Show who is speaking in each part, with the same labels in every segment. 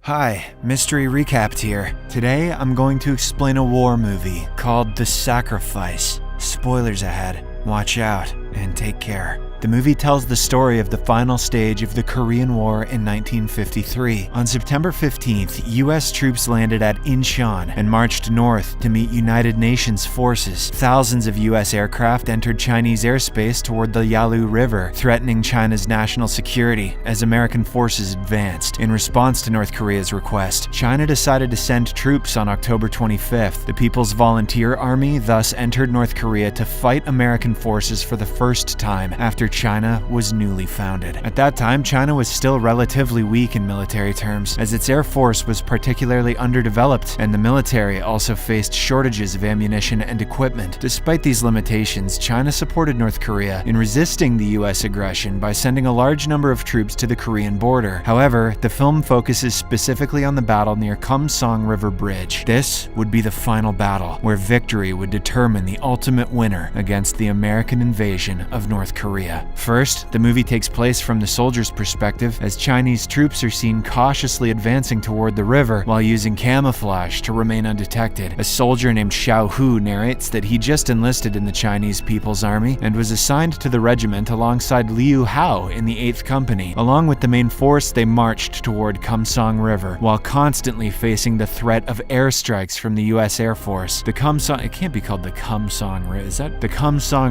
Speaker 1: Hi, Mystery Recapped here. Today I'm going to explain a war movie called The Sacrifice. Spoilers ahead. Watch out and take care. The movie tells the story of the final stage of the Korean War in 1953. On September 15th, U.S. troops landed at Incheon and marched north to meet United Nations forces. Thousands of U.S. aircraft entered Chinese airspace toward the Yalu River, threatening China's national security as American forces advanced. In response to North Korea's request, China decided to send troops on October 25th. The People's Volunteer Army thus entered North Korea to fight American forces for the first time after China was newly founded. At that time, China was still relatively weak in military terms, as its air force was particularly underdeveloped, and the military also faced shortages of ammunition and equipment. Despite these limitations, China supported North Korea in resisting the U.S. aggression by sending a large number of troops to the Korean border. However, the film focuses specifically on the battle near Kumsong River Bridge. This would be the final battle, where victory would determine the ultimate winner against the American invasion of North Korea. First, the movie takes place from the soldiers' perspective, as Chinese troops are seen cautiously advancing toward the river while using camouflage to remain undetected. A soldier named Xiao Hu narrates that he just enlisted in the Chinese People's Army and was assigned to the regiment alongside Liu Hao in the 8th Company. Along with the main force, they marched toward Kumsong River, while constantly facing the threat of airstrikes from the U.S. Air Force. The Kumsong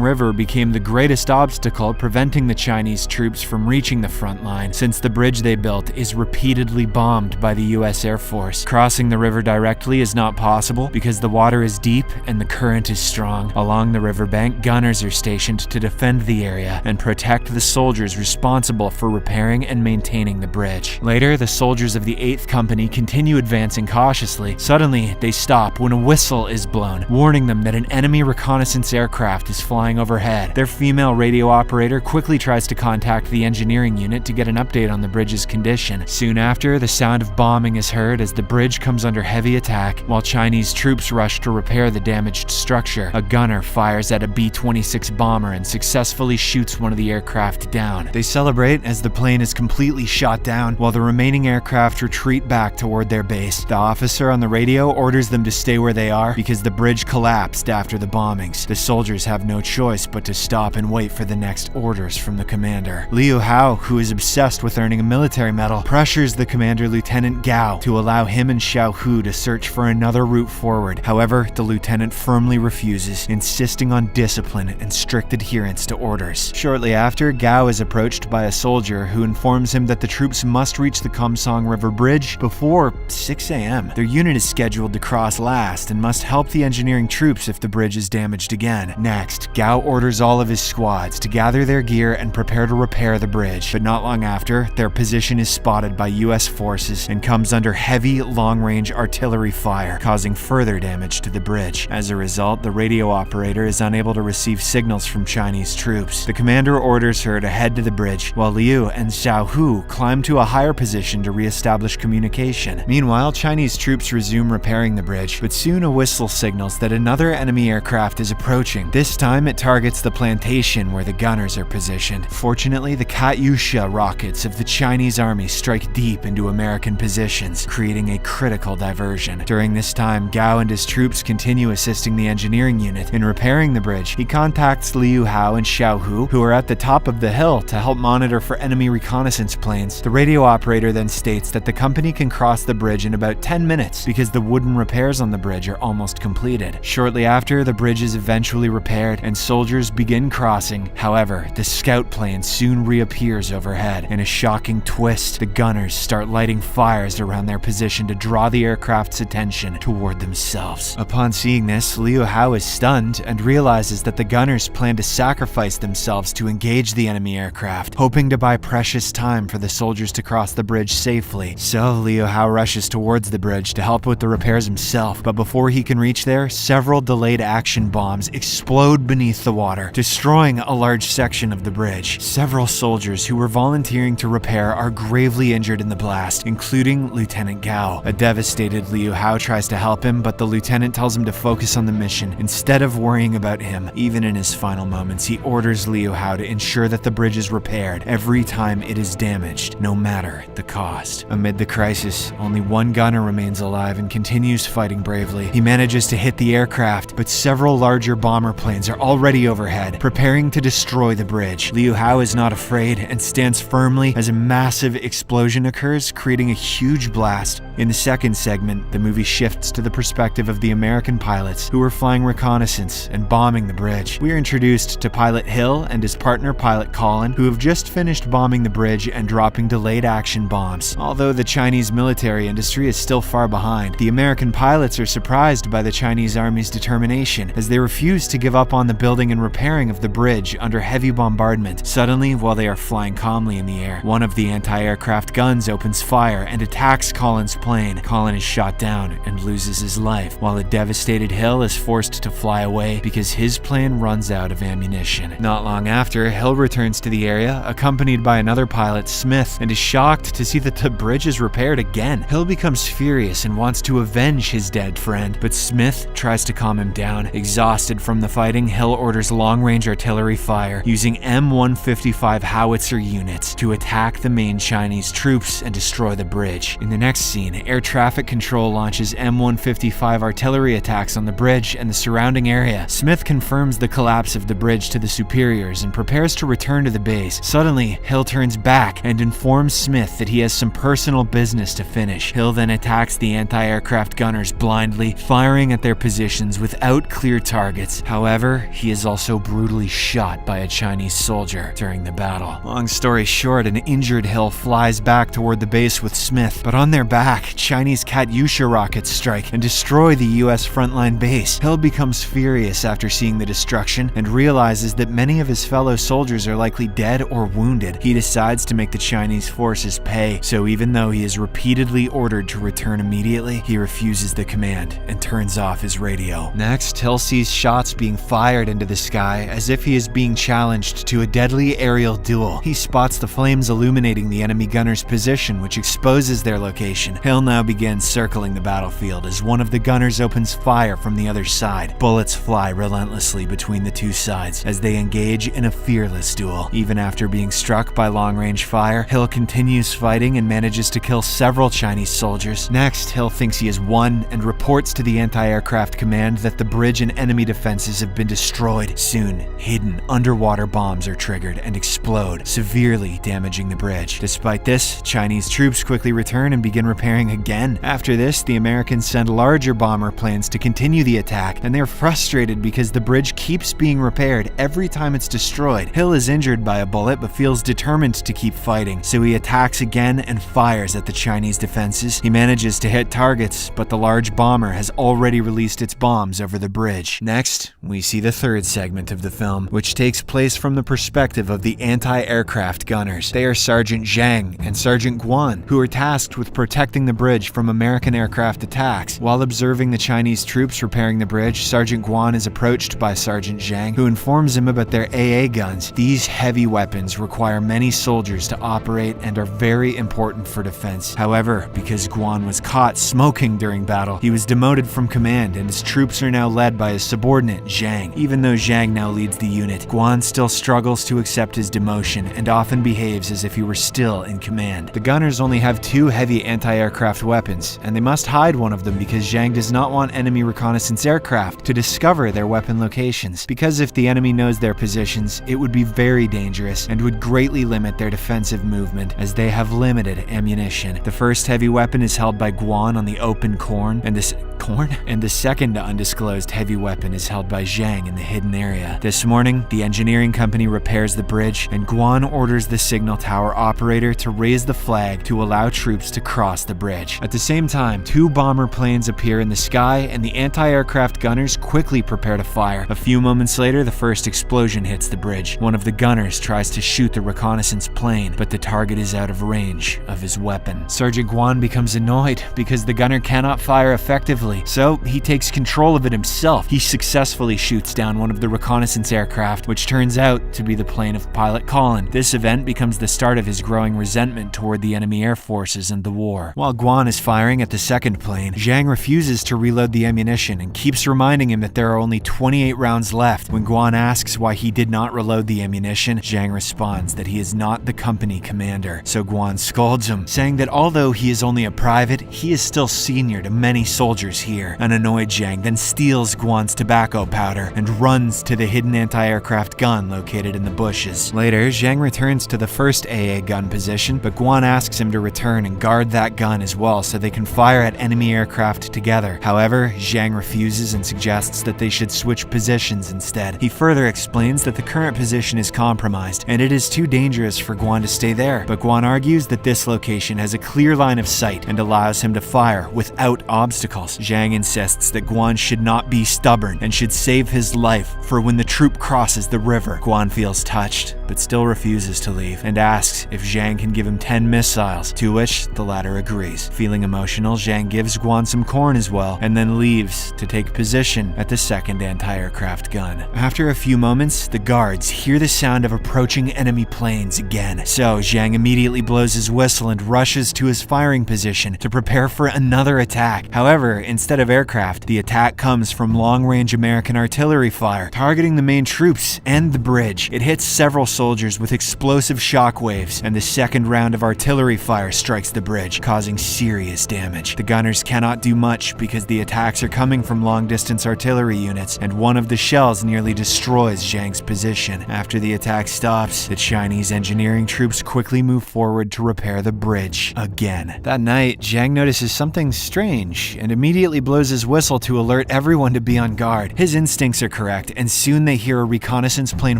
Speaker 1: River became the greatest obstacle preventing the Chinese troops from reaching the front line, since the bridge they built is repeatedly bombed by the U.S. Air Force. Crossing the river directly is not possible because the water is deep and the current is strong. Along the riverbank, gunners are stationed to defend the area and protect the soldiers responsible for repairing and maintaining the bridge. Later, the soldiers of the 8th Company continue advancing cautiously. Suddenly, they stop when a whistle is blown, warning them that an enemy reconnaissance aircraft is flying overhead. Their female radio operator quickly tries to contact the engineering unit to get an update on the bridge's condition. Soon after, the sound of bombing is heard as the bridge comes under heavy attack. While Chinese troops rush to repair the damaged structure, a gunner fires at a B-26 bomber and successfully shoots one of the aircraft down. They celebrate as the plane is completely shot down, while the remaining aircraft retreat back toward their base. The officer on the radio orders them to stay where they are because the bridge collapsed after the bombings. The soldiers have no choice but to stop and wait for the next orders from the commander. Liu Hao, who is obsessed with earning a military medal, pressures the commander, Lieutenant Gao, to allow him and Xiao Hu to search for another route forward. However, the lieutenant firmly refuses, insisting on discipline and strict adherence to orders. Shortly after, Gao is approached by a soldier who informs him that the troops must reach the Kumsong River Bridge before 6 a.m. Their unit is scheduled to cross last and must help the engineering troops if the bridge is damaged again. Next, Gao orders all of his squads to gather their gear and prepare to repair the bridge, but not long after, their position is spotted by U.S. forces and comes under heavy, long-range artillery fire, causing further damage to the bridge. As a result, the radio operator is unable to receive signals from Chinese troops. The commander orders her to head to the bridge, while Liu and Xiao Hu climb to a higher position to re-establish communication. Meanwhile, Chinese troops resume repairing the bridge, but soon a whistle signals that another enemy aircraft is approaching. This time, it targets the plantation where the gunners are positioned. Fortunately, the Katyusha rockets of the Chinese army strike deep into American positions, creating a critical diversion. During this time, Gao and his troops continue assisting the engineering unit in repairing the bridge. He contacts Liu Hao and Xiao Hu, who are at the top of the hill, to help monitor for enemy reconnaissance planes. The radio operator then states that the company can cross the bridge in about 10 minutes because the wooden repairs on the bridge are almost completed. Shortly after, the bridge is eventually repaired and soldiers begin crossing. However, the scout plane soon reappears overhead. In a shocking twist, the gunners start lighting fires around their position to draw the aircraft's attention toward themselves. Upon seeing this, Liu Hao is stunned and realizes that the gunners plan to sacrifice themselves to engage the enemy aircraft, hoping to buy precious time for the soldiers to cross the bridge safely. So Liu Hao rushes towards the bridge to help with the repairs himself, but before he can reach there, several delayed action bombs explode beneath the water, destroying a large section section of the bridge. Several soldiers who were volunteering to repair are gravely injured in the blast, including Lieutenant Gao. A devastated Liu Hao tries to help him, but the lieutenant tells him to focus on the mission instead of worrying about him. Even in his final moments, he orders Liu Hao to ensure that the bridge is repaired every time it is damaged, no matter the cost. Amid the crisis, only one gunner remains alive and continues fighting bravely. He manages to hit the aircraft, but several larger bomber planes are already overhead, preparing to destroy the bridge. Liu Hao is not afraid and stands firmly as a massive explosion occurs, creating a huge blast. In the second segment, the movie shifts to the perspective of the American pilots who were flying reconnaissance and bombing the bridge. We are introduced to Pilot Hill and his partner Pilot Colin, who have just finished bombing the bridge and dropping delayed action bombs. Although the Chinese military industry is still far behind, the American pilots are surprised by the Chinese army's determination as they refuse to give up on the building and repairing of the bridge under heavy bombardment. Suddenly, while they are flying calmly in the air, one of the anti-aircraft guns opens fire and attacks Colin's plane. Colin is shot down and loses his life, while a devastated Hill is forced to fly away because his plane runs out of ammunition. Not long after, Hill returns to the area, accompanied by another pilot, Smith, and is shocked to see that the bridge is repaired again. Hill becomes furious and wants to avenge his dead friend, but Smith tries to calm him down. Exhausted from the fighting, Hill orders long-range artillery fire using M155 howitzer units to attack the main Chinese troops and destroy the bridge. In the next scene, air traffic control launches M155 artillery attacks on the bridge and the surrounding area. Smith confirms the collapse of the bridge to the superiors and prepares to return to the base. Suddenly, Hill turns back and informs Smith that he has some personal business to finish. Hill then attacks the anti-aircraft gunners blindly, firing at their positions without clear targets. However, he is also brutally shot by a Chinese soldier during the battle. Long story short, an injured Hill flies back toward the base with Smith, but on their back, Chinese Katyusha rockets strike and destroy the US frontline base. Hill becomes furious after seeing the destruction and realizes that many of his fellow soldiers are likely dead or wounded. He decides to make the Chinese forces pay, so even though he is repeatedly ordered to return immediately, he refuses the command and turns off his radio. Next, Hill sees shots being fired into the sky as if he is being challenged to a deadly aerial duel. He spots the flames illuminating the enemy gunner's position, which exposes their location. Hill now begins circling the battlefield as one of the gunners opens fire from the other side. Bullets fly relentlessly between the two sides as they engage in a fearless duel. Even after being struck by long-range fire, Hill continues fighting and manages to kill several Chinese soldiers. Next, Hill thinks he has won and reports to the anti-aircraft command that the bridge and enemy defenses have been destroyed. Soon, hidden underwater bombs are triggered and explode, severely damaging the bridge. Despite this, Chinese troops quickly return and begin repairing again. After this, the Americans send larger bomber planes to continue the attack, and they're frustrated because the bridge keeps being repaired every time it's destroyed. Hill is injured by a bullet but feels determined to keep fighting, so he attacks again and fires at the Chinese defenses. He manages to hit targets, but the large bomber has already released its bombs over the bridge. Next, we see the third segment of the film, which takes place from the perspective of the anti-aircraft gunners. They are Sergeant Zhang and Sergeant Guan, who are tasked with protecting the bridge from American aircraft attacks. While observing the Chinese troops repairing the bridge, Sergeant Guan is approached by Sergeant Zhang, who informs him about their AA guns. These heavy weapons require many soldiers to operate and are very important for defense. However, because Guan was caught smoking during battle, he was demoted from command and his troops are now led by his subordinate, Zhang. Even though Zhang now leads the unit, Guan still struggles to accept his demotion and often behaves as if he were still in command. The gunners only have 2 heavy anti-aircraft weapons, and they must hide one of them because Zhang does not want enemy reconnaissance aircraft to discover their weapon locations. Because if the enemy knows their positions, it would be very dangerous and would greatly limit their defensive movement as they have limited ammunition. The first heavy weapon is held by Guan on the open corn, and the second undisclosed heavy weapon is held by Zhang in the hidden area. This morning, the engineering company repairs the bridge, and Guan orders the signal tower operator to raise the flag to allow troops to cross the bridge. At the same time, 2 bomber planes appear in the sky, and the anti-aircraft gunners quickly prepare to fire. A few moments later, the first explosion hits the bridge. One of the gunners tries to shoot the reconnaissance plane, but the target is out of range of his weapon. Sergeant Guan becomes annoyed because the gunner cannot fire effectively, so he takes control of it himself. He successfully shoots down one of the reconnaissance aircraft, which turns turns out to be the plane of pilot Colin. This event becomes the start of his growing resentment toward the enemy air forces and the war. While Guan is firing at the second plane, Zhang refuses to reload the ammunition and keeps reminding him that there are only 28 rounds left. When Guan asks why he did not reload the ammunition, Zhang responds that he is not the company commander. So Guan scolds him, saying that although he is only a private, he is still senior to many soldiers here. An annoyed Zhang then steals Guan's tobacco powder and runs to the hidden anti-aircraft gun located in the bushes. Later, Zhang returns to the first AA gun position, but Guan asks him to return and guard that gun as well so they can fire at enemy aircraft together. However, Zhang refuses and suggests that they should switch positions instead. He further explains that the current position is compromised and it is too dangerous for Guan to stay there, but Guan argues that this location has a clear line of sight and allows him to fire without obstacles. Zhang insists that Guan should not be stubborn and should save his life for when the troop crosses the river. Guan feels touched, but still refuses to leave and asks if Zhang can give him 10 missiles, to which the latter agrees. Feeling emotional, Zhang gives Guan some corn as well and then leaves to take position at the second anti-aircraft gun. After a few moments, the guards hear the sound of approaching enemy planes again, so Zhang immediately blows his whistle and rushes to his firing position to prepare for another attack. However, instead of aircraft, the attack comes from long-range American artillery fire, targeting the main troops and the bridge. It hits several soldiers with explosive shockwaves, and the second round of artillery fire strikes the bridge, causing serious damage. The gunners cannot do much because the attacks are coming from long-distance artillery units, and one of the shells nearly destroys Zhang's position. After the attack stops, the Chinese engineering troops quickly move forward to repair the bridge again. That night, Zhang notices something strange and immediately blows his whistle to alert everyone to be on guard. His instincts are correct, and soon they hear a reconnaissance plane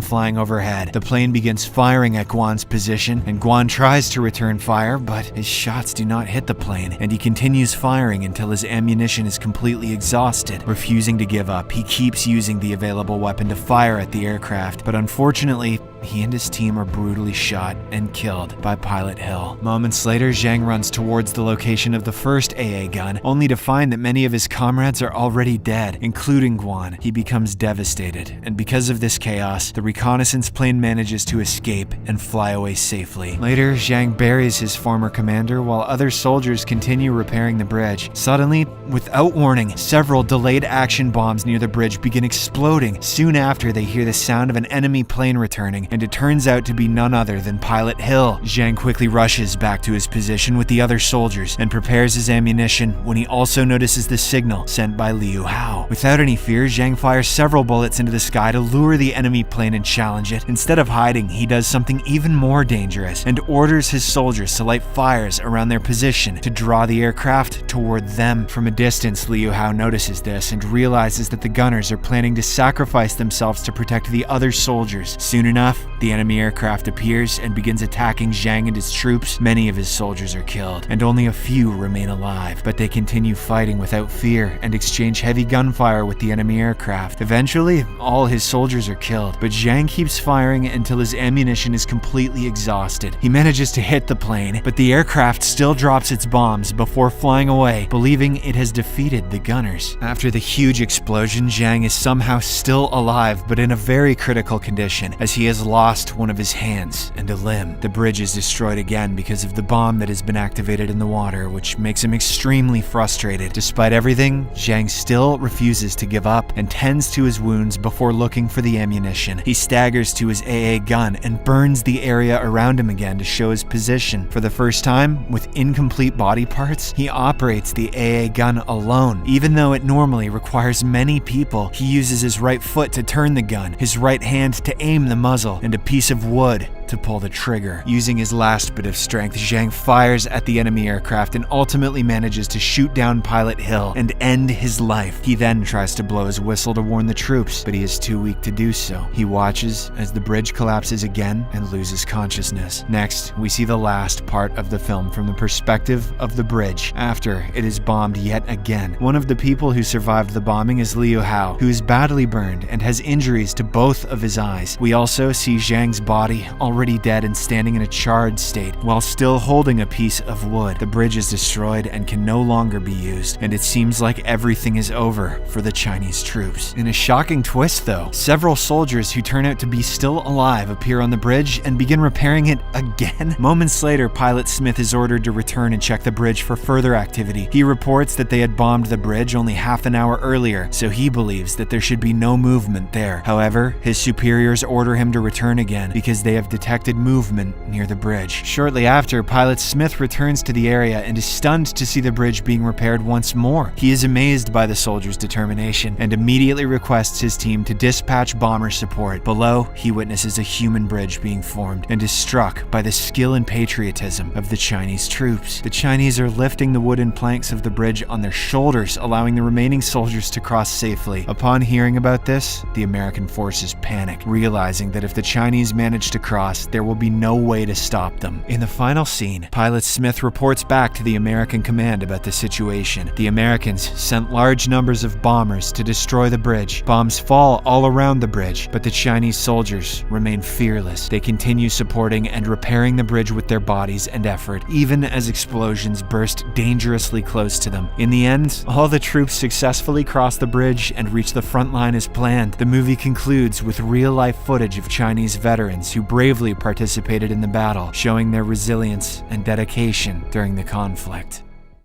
Speaker 1: flying overhead. The plane begins firing at Guan's position, and Guan tries to return fire, but his shots do not hit the plane, and he continues firing until his ammunition is completely exhausted. Refusing to give up, he keeps using the available weapon to fire at the aircraft, but unfortunately, he and his team are brutally shot and killed by Pilot Hill. Moments later, Zhang runs towards the location of the first AA gun, only to find that many of his comrades are already dead, including Guan. He becomes devastated, and because of this chaos, the reconnaissance plane manages to escape and fly away safely. Later, Zhang buries his former commander while other soldiers continue repairing the bridge. Suddenly, without warning, several delayed action bombs near the bridge begin exploding. Soon after, they hear the sound of an enemy plane returning, and it turns out to be none other than Pilot Hill. Zhang quickly rushes back to his position with the other soldiers and prepares his ammunition when he also notices the signal sent by Liu Hao. Without any fear, Zhang fires several bullets into the sky to lure the enemy plane and challenge it. Instead of hiding, he does something even more dangerous and orders his soldiers to light fires around their position to draw the aircraft toward them. From a distance, Liu Hao notices this and realizes that the gunners are planning to sacrifice themselves to protect the other soldiers. Soon enough, the enemy aircraft appears and begins attacking Zhang and his troops. Many of his soldiers are killed, and only a few remain alive, but they continue fighting without fear and exchange heavy gunfire with the enemy aircraft. Eventually, all his soldiers are killed, but Zhang keeps firing until his ammunition is completely exhausted. He manages to hit the plane, but the aircraft still drops its bombs before flying away, believing it has defeated the gunners. After the huge explosion, Zhang is somehow still alive, but in a very critical condition, as he has lost one of his hands and a limb. The bridge is destroyed again because of the bomb that has been activated in the water, which makes him extremely frustrated. Despite everything, Zhang still refuses to give up and tends to his wounds before looking for the ammunition. He staggers to his AA gun and burns the area around him again to show his position. For the first time, with incomplete body parts, he operates the AA gun alone. Even though it normally requires many people, he uses his right foot to turn the gun, his right hand to aim the muzzle, and a piece of wood to pull the trigger. Using his last bit of strength, Zhang fires at the enemy aircraft and ultimately manages to shoot down Pilot Hill and end his life. He then tries to blow his whistle to warn the troops, but he is too weak to do so. He watches as the bridge collapses again and loses consciousness. Next, we see the last part of the film from the perspective of the bridge after it is bombed yet again. One of the people who survived the bombing is Liu Hao, who is badly burned and has injuries to both of his eyes. We also see Zhang's body already already dead and standing in a charred state, while still holding a piece of wood. The bridge is destroyed and can no longer be used, and it seems like everything is over for the Chinese troops. In a shocking twist, though, several soldiers who turn out to be still alive appear on the bridge and begin repairing it again. Moments later, Pilot Smith is ordered to return and check the bridge for further activity. He reports that they had bombed the bridge only half an hour earlier, so he believes that there should be no movement there. However, his superiors order him to return again because they have detected movement near the bridge. Shortly after, Pilot Smith returns to the area and is stunned to see the bridge being repaired once more. He is amazed by the soldiers' determination and immediately requests his team to dispatch bomber support. Below, he witnesses a human bridge being formed and is struck by the skill and patriotism of the Chinese troops. The Chinese are lifting the wooden planks of the bridge on their shoulders, allowing the remaining soldiers to cross safely. Upon hearing about this, the American forces panic, realizing that if the Chinese manage to cross, there will be no way to stop them. In the final scene, Pilot Smith reports back to the American command about the situation. The Americans sent large numbers of bombers to destroy the bridge. Bombs fall all around the bridge, but the Chinese soldiers remain fearless. They continue supporting and repairing the bridge with their bodies and effort, even as explosions burst dangerously close to them. In the end, all the troops successfully cross the bridge and reach the front line as planned. The movie concludes with real-life footage of Chinese veterans who bravely participated in the battle, showing their resilience and dedication during the conflict.